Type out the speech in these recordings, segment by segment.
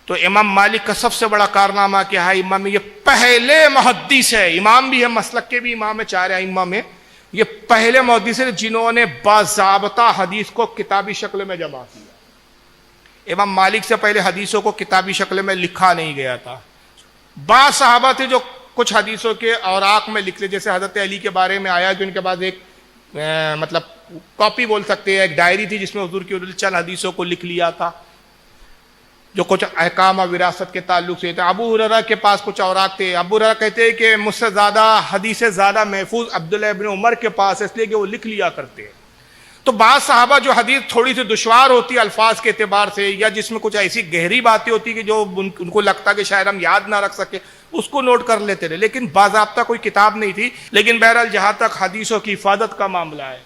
تو امام مالک کا سب سے بڑا کارنامہ کیا ہے؟ امام یہ پہلے محدث ہے، امام بھی ہے، مسلک کے بھی امام ہے، چار ائمہ میں یہ پہلے محدث ہے جنہوں نے باضابطہ حدیث کو کتابی شکل میں جمع کیا۔ امام مالک سے پہلے حدیثوں کو کتابی شکل میں لکھا نہیں گیا تھا۔ بعض صحابہ تھے جو کچھ حدیثوں کے اوراق میں لکھ لے، جیسے حضرت علی کے بارے میں آیا کہ ان کے پاس ایک مطلب کاپی بول سکتے ہیں، ایک ڈائری تھی جس میں حضور کی چند حدیثوں کو لکھ لیا تھا جو کچھ احکام اور وراثت کے تعلق سے تھے۔ ابو ہریرہ کے پاس کچھ اوراق تھے۔ ابو ہریرہ کہتے ہیں کہ مجھ سے زیادہ حدیث زیادہ محفوظ عبداللہ ابن عمر کے پاس ہے، اس لیے کہ وہ لکھ لیا کرتے ہیں۔ تو بعض صحابہ جو حدیث تھوڑی سی دشوار ہوتی ہے الفاظ کے اعتبار سے، یا جس میں کچھ ایسی گہری باتیں ہوتی کہ جو ان کو لگتا کہ شاید ہم یاد نہ رکھ سکے، اس کو نوٹ کر لیتے رہے، لیکن باضابطہ کوئی کتاب نہیں تھی۔ لیکن بہرحال جہاں تک حدیثوں کی حفاظت کا معاملہ ہے،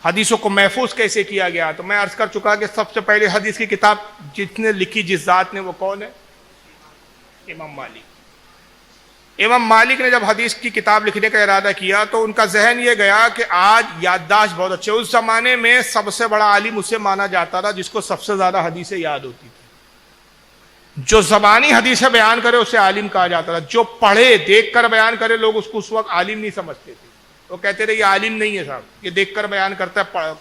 حدیثوں کو محفوظ کیسے کیا گیا، تو میں عرض کر چکا کہ سب سے پہلے حدیث کی کتاب جس نے لکھی جس ذات نے، وہ کون ہے؟ امام مالک۔ امام مالک نے جب حدیث کی کتاب لکھنے کا ارادہ کیا تو ان کا ذہن یہ گیا کہ آج یادداشت بہت اچھے، اس زمانے میں سب سے بڑا عالم اسے مانا جاتا تھا جس کو سب سے زیادہ حدیثیں یاد ہوتی تھی۔ جو زبانی حدیثیں بیان کرے اسے عالم کہا جاتا تھا، جو پڑھے دیکھ کر بیان کرے لوگ اس کو اس وقت عالم نہیں سمجھتے تھے، وہ کہتے رہے یہ عالم نہیں ہے صاحب، یہ دیکھ کر بیان کرتا ہے،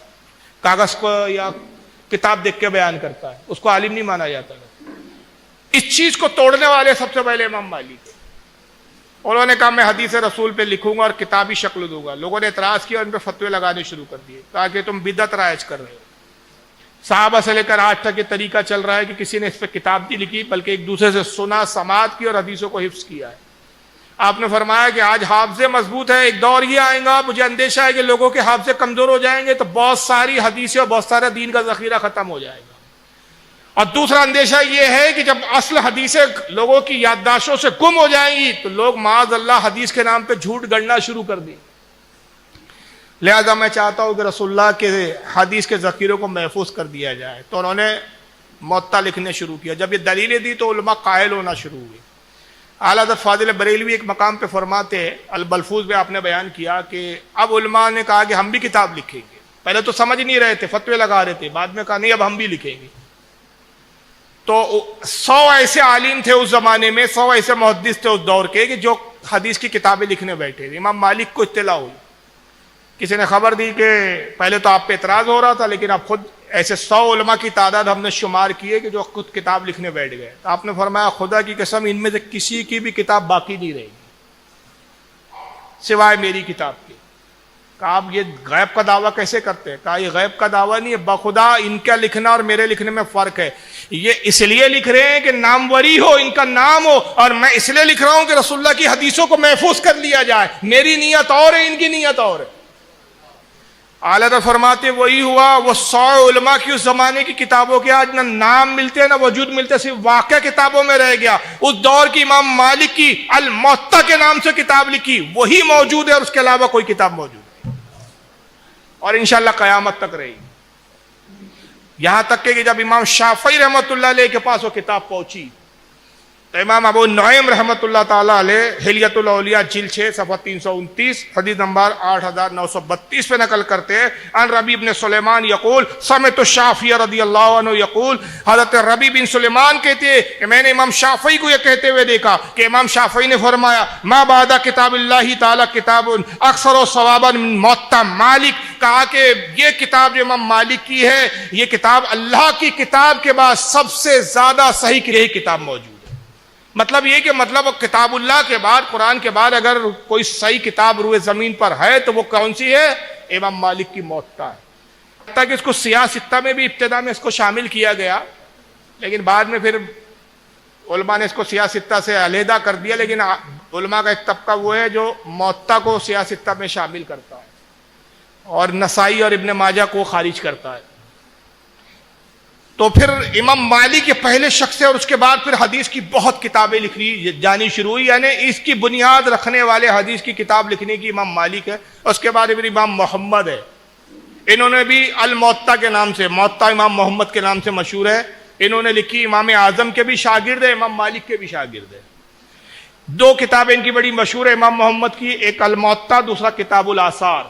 کاغذ کو یا کتاب دیکھ کے بیان کرتا ہے، اس کو عالم نہیں مانا جاتا تھا۔ اس چیز کو توڑنے والے سب سے پہلے امام مالک۔ انہوں نے کہا میں حدیث رسول پہ لکھوں گا اور کتابی شکل دوں گا۔ لوگوں نے اعتراض کیا اور ان پہ فتوے لگانے شروع کر دیے، کہا کہ تم بدعت رائج کر رہے ہو۔ صحابہ سے لے کر آج تک یہ طریقہ چل رہا ہے کہ کسی نے اس پہ کتاب نہیں لکھی بلکہ ایک دوسرے سے سنا، سماعت کی اور حدیثوں کو حفظ کیا ہے۔ آپ نے فرمایا کہ آج حافظے مضبوط ہے، ایک دور یہ آئے گا مجھے اندیشہ ہے کہ لوگوں کے حافظے کمزور ہو جائیں گے تو بہت ساری حدیثیں اور بہت سارا دین کا ذخیرہ ختم ہو جائے گا۔ اور دوسرا اندیشہ یہ ہے کہ جب اصل حدیثیں لوگوں کی یادداشتوں سے گم ہو جائیں گی تو لوگ معاذ اللہ حدیث کے نام پہ جھوٹ گڑنا شروع کر دیں۔ لہذا میں چاہتا ہوں کہ رسول اللہ کے حدیث کے ذخیروں کو محفوظ کر دیا جائے۔ تو انہوں نے موطا لکھنے شروع کیا۔ جب یہ دلیلیں دی تو علماء قائل ہونا شروع ہوئے۔ اعلیٰ حضرت فاضل بریلوی ایک مقام پہ فرماتے ہیں، البلفوظ میں آپ نے بیان کیا کہ اب علماء نے کہا کہ ہم بھی کتاب لکھیں گے۔ پہلے تو سمجھ نہیں رہے تھے، فتوے لگا رہے تھے، بعد میں کہا نہیں اب ہم بھی لکھیں گے۔ تو 100 ایسے عالم تھے اس زمانے میں، 100 ایسے محدث تھے اس دور کے کہ جو حدیث کی کتابیں لکھنے بیٹھے تھے۔ امام مالک کو اطلاع ہوئی، کسی نے خبر دی کہ پہلے تو آپ پہ اعتراض ہو رہا تھا لیکن اب خود ایسے 100 علماء کی تعداد ہم نے شمار کی ہے کہ جو خود کتاب لکھنے بیٹھ گئے۔ تو آپ نے فرمایا خدا کی قسم ان میں سے کسی کی بھی کتاب باقی نہیں رہے گی سوائے میری کتاب کی۔ کہا آپ یہ غیب کا دعویٰ کیسے کرتے ہیں؟ کہا یہ غیب کا دعویٰ نہیں ہے، بخدا ان کا لکھنا اور میرے لکھنے میں فرق ہے۔ یہ اس لیے لکھ رہے ہیں کہ ناموری ہو، ان کا نام ہو، اور میں اس لیے لکھ رہا ہوں کہ رسول اللہ کی حدیثوں کو محفوظ کر لیا جائے۔ میری نیت اور ہے، ان کی نیت اور ہے۔ اعلیٰ فرماتے وہی ہوا، وہ 100 علماء کی اس زمانے کی کتابوں کے آج نہ نام ملتے نہ وجود ملتے، صرف واقعہ کتابوں میں رہ گیا۔ اس دور کی امام مالک کی الموطا کے نام سے کتاب لکھی وہی موجود ہے اور اس کے علاوہ کوئی کتاب موجود نہیں، اور انشاءاللہ قیامت تک رہے گی۔ یہاں تک کہ جب امام شافعی رحمۃ اللہ علیہ کے پاس وہ کتاب پہنچی تو امام ابو نعیم رحمۃ اللہ تعالیٰ علیہ حلیۃ الاولیاء جلد 6 صفحہ 329 حدیث نمبر 8932 پہ نقل کرتے ہیں، ان ربیع بن سلیمان یقول سمعت الشافعی رضی اللہ عنہ یقول، حضرت ربیع بن سلیمان کہتے ہیں کہ میں نے امام شافعی کو یہ کہتے ہوئے دیکھا کہ امام شافعی نے فرمایا ما بعد کتاب اللہ تعالی کتاب اکثر ثوابا من موطا مالک، کہا کہ یہ کتاب جو امام مالک کی ہے یہ کتاب اللہ کی کتاب کے بعد سب سے زیادہ صحیح کی یہی کتاب موجود ہے۔ مطلب یہ کہ کتاب اللہ کے بعد، قرآن کے بعد اگر کوئی صحیح کتاب روئے زمین پر ہے تو وہ کون سی ہے؟ امام مالک کی موطا ہے۔ تاکہ اس کو سیاہ ستہ میں بھی ابتدا میں اس کو شامل کیا گیا، لیکن بعد میں پھر علماء نے اس کو سیاہ ستہ سے علیحدہ کر دیا، لیکن علماء کا ایک طبقہ وہ ہے جو موطا کو سیاہ ستہ میں شامل کرتا ہے اور نسائی اور ابن ماجہ کو خارج کرتا ہے۔ تو پھر امام مالک یہ پہلے شخص ہے، اور اس کے بعد پھر حدیث کی بہت کتابیں لکھی جانی شروع ہوئی، یعنی اس کی بنیاد رکھنے والے حدیث کی کتاب لکھنے کی امام مالک ہے۔ اس کے بعد پھر امام محمد ہے، انہوں نے بھی الموطا کے نام سے، موطا امام محمد کے نام سے مشہور ہے، انہوں نے لکھی، امام اعظم کے بھی شاگرد ہیں، امام مالک کے بھی شاگرد ہیں۔ 2 کتابیں ان کی بڑی مشہور ہے امام محمد کی، ایک الموطا، دوسرا کتاب الآثار۔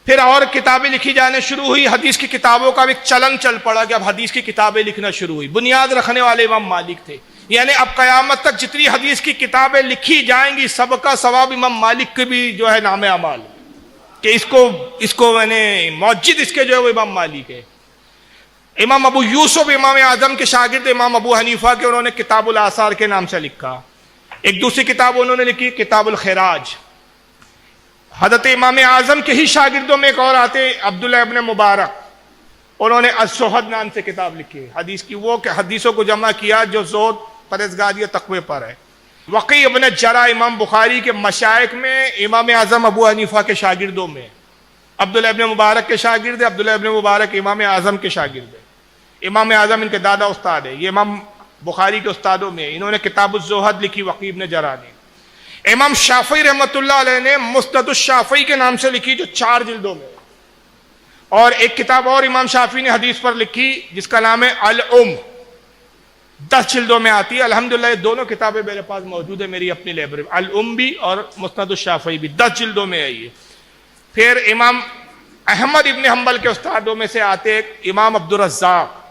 پھر اور کتابیں لکھی جانے شروع ہوئی، حدیث کی کتابوں کا بھی ایک چلن چل پڑا کہ اب حدیث کی کتابیں لکھنا شروع ہوئی۔ بنیاد رکھنے والے امام مالک تھے، یعنی اب قیامت تک جتنی حدیث کی کتابیں لکھی جائیں گی سب کا ثواب امام مالک کے بھی جو ہے نام اعمال کہ اس کو میں نے موجد اس کے جو ہے وہ امام مالک ہے۔ امام ابو یوسف امام اعظم کے شاگرد امام ابو حنیفہ کے، انہوں نے کتاب الآثار کے نام سے لکھا۔ ایک دوسری کتاب انہوں نے لکھی کتاب الخراج۔ حضرت امام اعظم کے ہی شاگردوں میں ایک اور آتے عبداللہ ابن مبارک، انہوں نے الزہد نام سے کتاب لکھی، حدیث کی وہ کہ حدیثوں کو جمع کیا جو زہد، پرہیزگاری اور تقوی پر ہے۔ وقی ابن جرح امام بخاری کے مشائخ میں، امام اعظم ابو حنیفہ کے شاگردوں میں، عبداللہ ابن مبارک کے شاگرد ہے، عبداللہ ابن مبارک امام اعظم کے شاگرد ہے، امام اعظم ان کے دادا استاد ہے، یہ امام بخاری کے استادوں میں، انہوں نے کتاب الزہد لکھی وقی ابن جرح نے۔ امام شافعی رحمۃ اللہ علیہ نے مسند الشافعی کے نام سے لکھی جو 4 جلدوں میں، اور ایک کتاب اور امام شافعی نے حدیث پر لکھی جس کا نام ہے الام، 10 جلدوں میں آتی ہے۔ الحمدللہ یہ دونوں کتابیں میرے پاس موجود ہے میری اپنی لائبریری، الام بھی اور مسند الشافعی بھی 10 جلدوں میں ہے یہ۔ پھر امام احمد ابن حنبل کے استادوں میں سے آتے امام عبدالرزاق،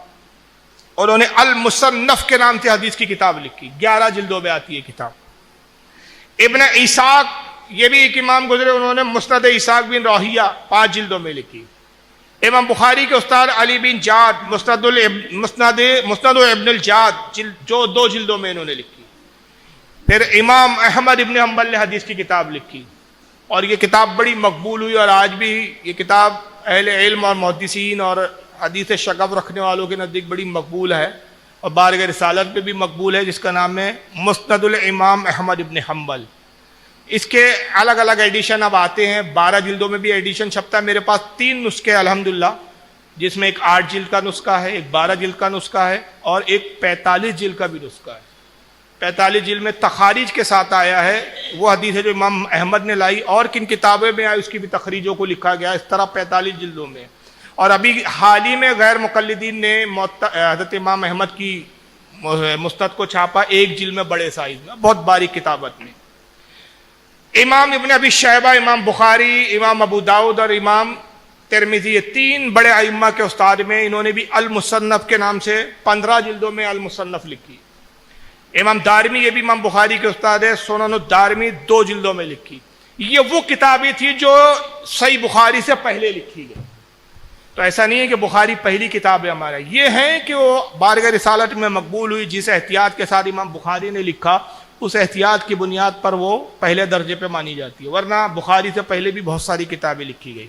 انہوں نے المصنف کے نام سے حدیث کی کتاب لکھی، 11 جلدوں میں آتی ہے کتاب۔ ابن اسحاق یہ بھی ایک امام گزرے، انہوں نے مسند اسحاق بن راہیہ 5 جلدوں میں لکھی۔ امام بخاری کے استاد علی بن جعد مسند ابن الجعد جو 2 جلدوں میں انہوں نے لکھی۔ پھر امام احمد ابن حنبل نے حدیث کی کتاب لکھی، اور یہ کتاب بڑی مقبول ہوئی، اور آج بھی یہ کتاب اہل علم اور محدثین اور حدیث شغف رکھنے والوں کے نزدیک بڑی مقبول ہے، اور بارگاہ رسالت پہ بھی مقبول ہے، جس کا نام ہے مسند الامام احمد ابن حنبل۔ اس کے الگ الگ ایڈیشن اب آتے ہیں، 12 جلدوں میں بھی ایڈیشن چھپتا ہے۔ میرے پاس 3 نسخے الحمدللہ، جس میں ایک 8 جلد کا نسخہ ہے، ایک 12 جلد کا نسخہ ہے، اور ایک 45 جلد کا بھی نسخہ ہے۔ 45 جلد میں تخاریج کے ساتھ آیا ہے، وہ حدیث ہے جو امام احمد نے لائی، اور کن کتابیں میں آئی اس کی بھی تخریجوں کو لکھا گیا، اس طرح 45 جلدوں میں۔ اور ابھی حال ہی میں غیر مقلدین نے حضرت امام احمد کی مستند کو چھاپا 1 جلد میں بڑے سائز میں، بہت باریک کتابت میں۔ امام ابن ابی شیبہ، امام بخاری، امام ابو داؤد اور امام ترمذی، یہ 3 بڑے ائمہ کے استاد میں، انہوں نے بھی المصنف کے نام سے 15 جلدوں میں المصنف لکھی۔ امام دارمی یہ بھی امام بخاری کے استاد ہے، سنن الدارمی 2 جلدوں میں لکھی۔ یہ وہ کتابیں تھی جو صحیح بخاری سے پہلے لکھی گئی، تو ایسا نہیں ہے کہ بخاری پہلی کتاب ہے ہمارا، یہ ہے کہ وہ بارگاہ رسالت میں مقبول ہوئی، جس احتیاط کے ساتھ امام بخاری نے لکھا اس احتیاط کی بنیاد پر وہ پہلے درجے پہ مانی جاتی ہے، ورنہ بخاری سے پہلے بھی بہت ساری کتابیں لکھی گئی۔